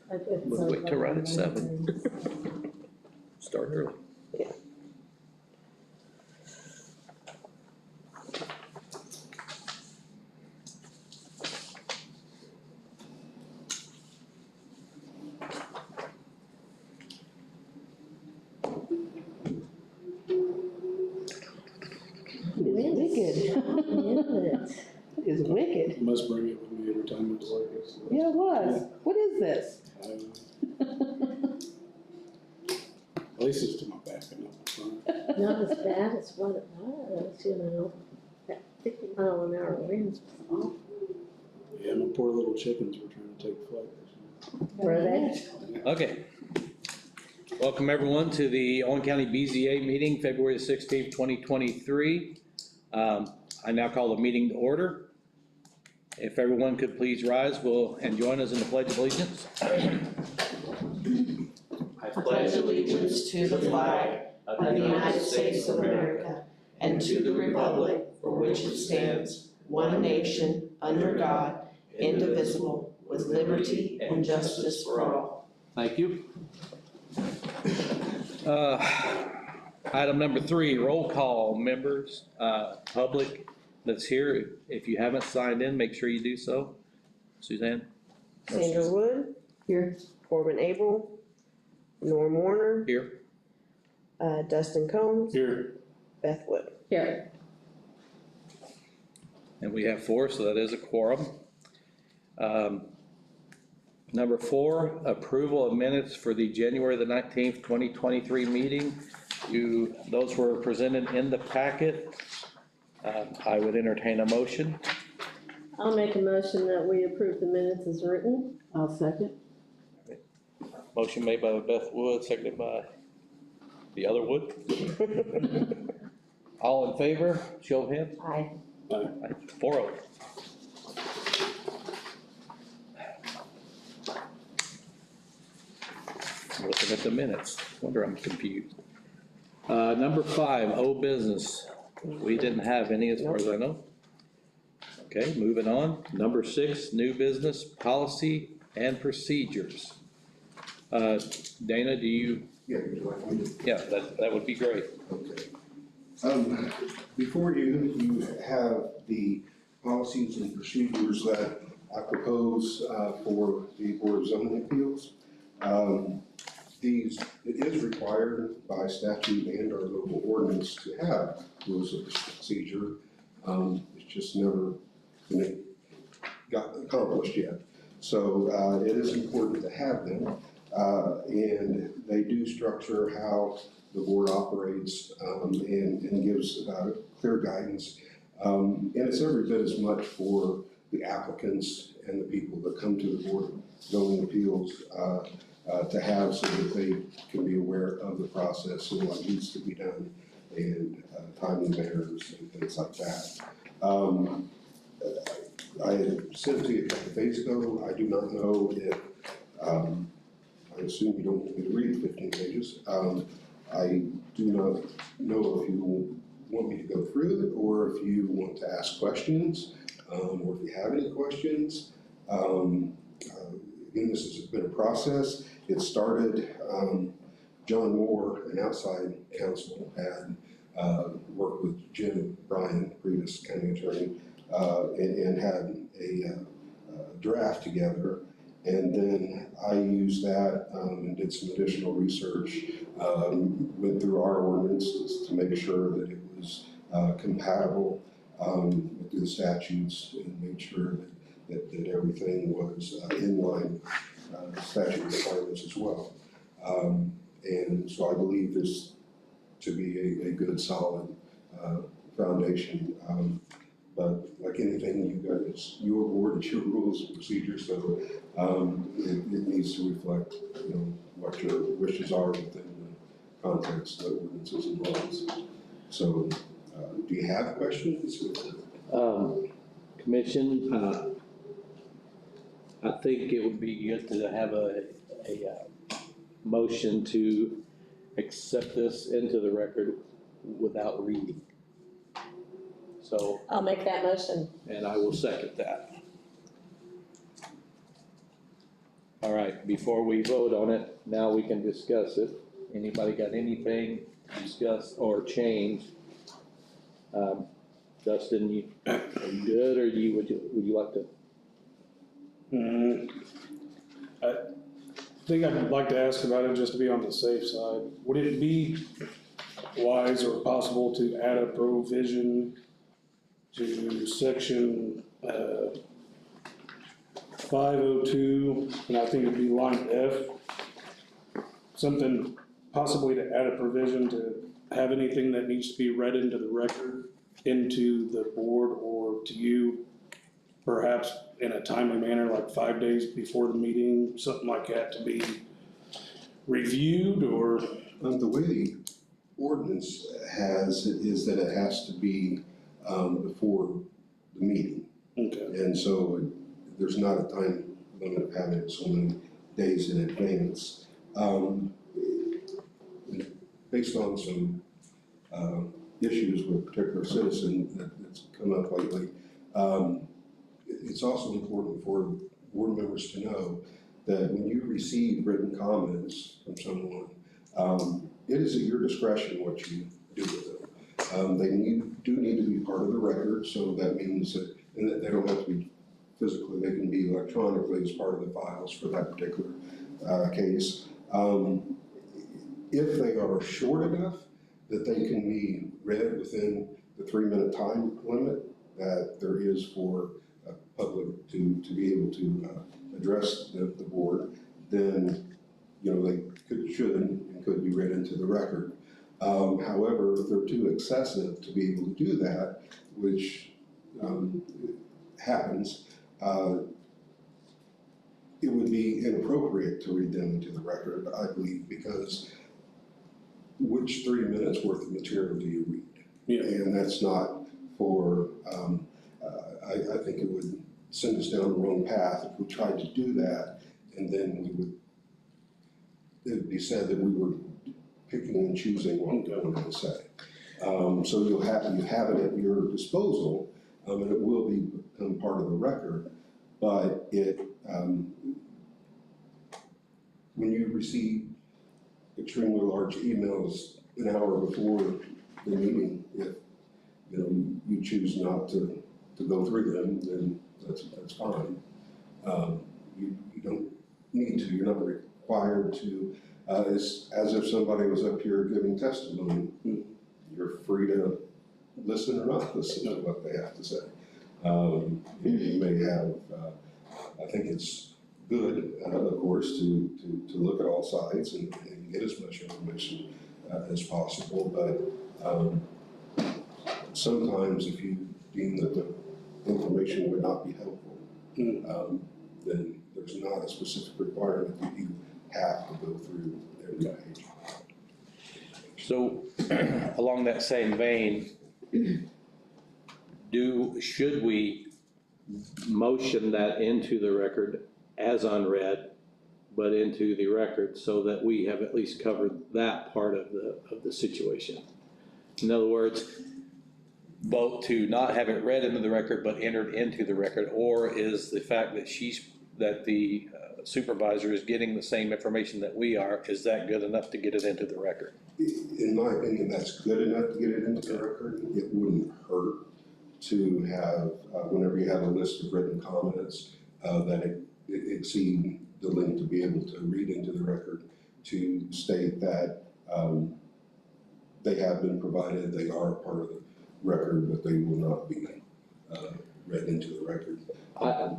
We'll wait till right at 7. Start early. Yeah. Wicked. It's wicked. Must bring it with me every time it's like this. Yeah, it was. What is this? At least it's to my back and not my front. Not as bad as what it was, you know, that 50 mile an hour winds was awful. Yeah, my poor little chickens were trying to take flight. Were they? Okay. Welcome everyone to the Owen County BZA meeting, February 16th, 2023. I now call the meeting to order. If everyone could please rise and join us in the Pledge of Allegiance. I pledge allegiance to the flag of the United States of America and to the republic for which it stands, one nation, under God, indivisible, with liberty and justice for all. Thank you. Item number 3, roll call members, public that's here. If you haven't signed in, make sure you do so. Suzanne? Sandra Wood. Here. Corbin Abel. Norm Warner. Here. Dustin Combs. Here. Beth Wood. Here. And we have 4, so that is a quorum. Number 4, approval of minutes for the January the 19th, 2023 meeting. Those were presented in the packet. I would entertain a motion. I'll make a motion that we approve the minutes as written. I'll second. Motion made by Beth Wood, seconded by the other Wood. All in favor, show of hands. Aye. 4-0. Looking at the minutes, wonder I'm confused. Number 5, old business. We didn't have any as far as I know. Okay, moving on. Number 6, new business, policy and procedures. Dana, do you? Yeah, would you like me to? Yeah, that would be great. Okay. Before you have the policies and procedures that I propose for the Board of Zoning Appeals. It is required by statute and our local ordinance to have rules of procedure. It's just never got accomplished yet. So it is important to have them. And they do structure how the board operates and gives clear guidance. And it's every bit as much for the applicants and the people that come to the Board of Zoning Appeals to have, so that they can be aware of the process and what needs to be done and timely manners and things like that. I had sent it to you a couple of days ago. I do not know if, I assume you don't want me to read 15 pages. I do not know if you want me to go through it or if you want to ask questions, or if you have any questions. Again, this has been a process. It started, John Moore, an outside counsel, had worked with Jim Bryan, previous county attorney, and had a draft together. And then I used that and did some additional research, went through our ordinances to make sure that it was compatible with the statutes and made sure that everything was in line with statute requirements as well. And so I believe this to be a good, solid foundation. But like anything, you got, it's your board, it's your rules and procedures, so it needs to reflect, you know, what your wishes are within the context of the ordinances and laws. So, do you have questions? Commission, I think it would be good to have a motion to accept this into the record without reading. So, I'll make that motion. and I will second that. All right, before we vote on it, now we can discuss it. Anybody got anything to discuss or change? Dustin, are you good, or would you like to? I think I'd like to ask about it just to be on the safe side. Would it be wise or possible to add a provision to section 502, and I think it'd be line F? Something possibly to add a provision to have anything that needs to be read into the record, into the board or to you, perhaps in a timely manner, like 5 days before the meeting, something like that to be reviewed or? The way the ordinance has it is that it has to be before the meeting. Okay. And so there's not a time limit of having it so many days in advance. Based on some issues with a particular citizen that's come up lately, it's also important for board members to know that when you receive written comments from someone, it is at your discretion what you do with them. They do need to be part of the record, so that means that, and that they don't have to be physically, they can be electronically as part of the files for that particular case. If they are short enough that they can be read within the 3-minute time limit that there is for public to be able to address the board, then, you know, they should and could be read into the record. However, if they're too excessive to be able to do that, which happens, it would be inappropriate to read them into the record, I believe, because which 3 minutes worth of material do you read? Yeah. And that's not for, I think it would send us down the wrong path if we tried to do that, and then it would be said that we were picking and choosing what we wanted to say. So you have it at your disposal, and it will become part of the record, but when you receive extremely large emails an hour before the meeting, if you know you choose not to go through them, then that's fine. You don't need to. You're not required to. It's as if somebody was up here giving testimony. You're free to listen or not listen to what they have to say. You may have. I think it's good, of course, to look at all sides and get as much information as possible. But sometimes, if you deem that the information would not be helpful, then there's not a specific requirement that you have to go through every page. So, along that same vein, should we motion that into the record as unread, but into the record so that we have at least covered that part of the situation? In other words, vote to not have it read into the record, but entered into the record, or is the fact that the supervisor is getting the same information that we are, is that good enough to get it into the record? In my opinion, that's good enough to get it into the record. It wouldn't hurt to have, whenever you have a list of written comments, that exceed the length to be able to read into the record, to state that they have been provided, they are part of the record, but they will not be read into the record. I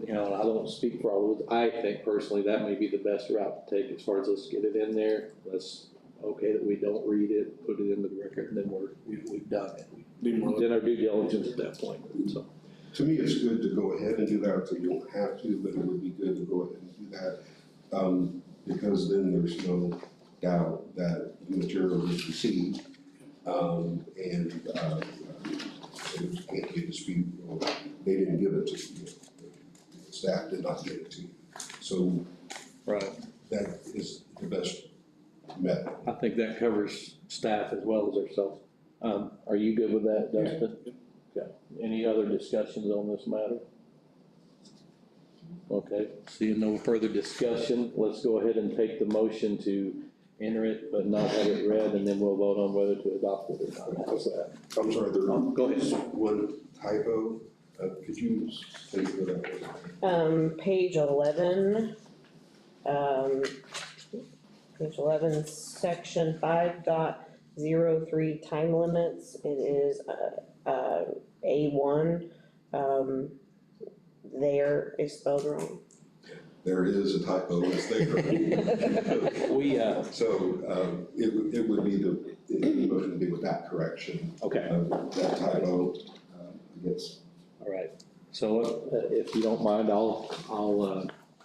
don't speak for all of us. I think personally that may be the best route to take as far as let's get it in there. Let's, okay, that we don't read it, put it into the record, and then we've done it. We've done our due diligence at that point, so. To me, it's good to go ahead and do that, so you don't have to, but it would be good to go ahead and do that, because then there's no doubt that the material is received, and there can't be a dispute, or they didn't give it to you. The staff did not give it to you. So Right. that is the best method. I think that covers staff as well as ourselves. Are you good with that, Dustin? Okay. Any other discussions on this matter? Okay, seeing no further discussion, let's go ahead and take the motion to enter it, but not have it read, and then we'll vote on whether to adopt it or not. How's that? I'm sorry, there Go ahead. is one typo. Could you state what that was? Page 11, page 11, section 5.03 time limits, it is, A1, there is spelled wrong. There is a typo, it's there. We, So, it would be the motion to be with that correction. okay, That typo, yes. all right. So if you don't mind, I'll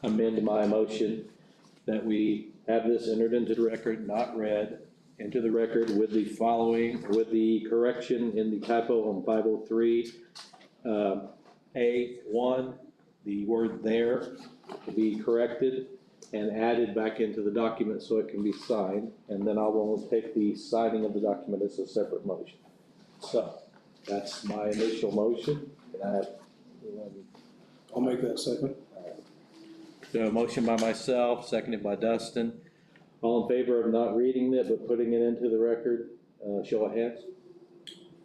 amend my motion that we have this entered into the record, not read, into the record with the following, with the correction in the typo on 503. A1, the word there to be corrected and added back into the document so it can be signed. And then I will take the signing of the document as a separate motion. So that's my initial motion. Can I have? I'll make that second. So a motion by myself, seconded by Dustin. All in favor of not reading it but putting it into the record, show of hands.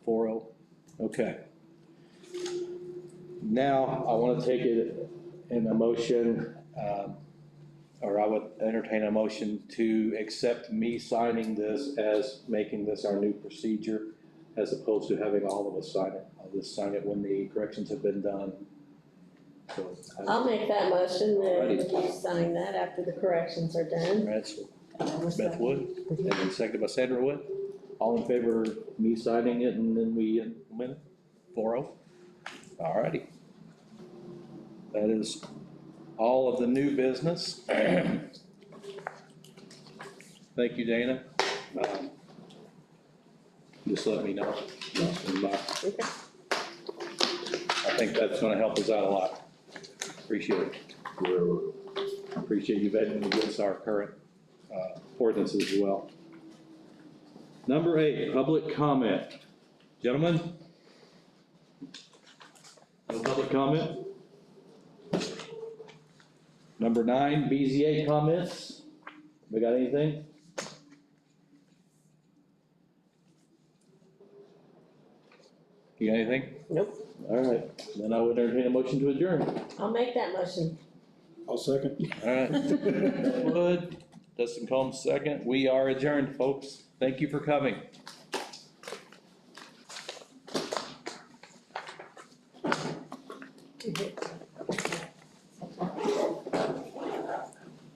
4-0. Okay. Now, I want to take it in a motion, or I would entertain a motion to accept me signing this as making this our new procedure, as opposed to having all of us sign it. I'll just sign it when the corrections have been done. So, I'll make that motion, Alrighty. that you sign that after the corrections are done. All right, so Beth Wood, and then seconded by Sandra Wood. All in favor of me signing it and then we implement it? 4-0. All righty. That is all of the new business. Thank you, Dana. Just let me know. Okay. I think that's gonna help us out a lot. Appreciate it. Appreciate you vetting against our current ordinances as well. Number 8, public comment. Gentlemen? No public comment? Number 9, BZA comments. We got anything? You got anything? Nope. All right, then I would entertain a motion to adjourn. I'll make that motion. I'll second. All right. Wood, Dustin Combs, second. We are adjourned, folks. Thank you for coming.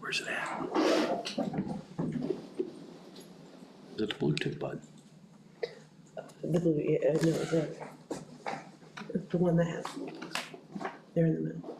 Where's it at? Is it the Bluetooth button? The blue, no, the one that has, they're in the middle.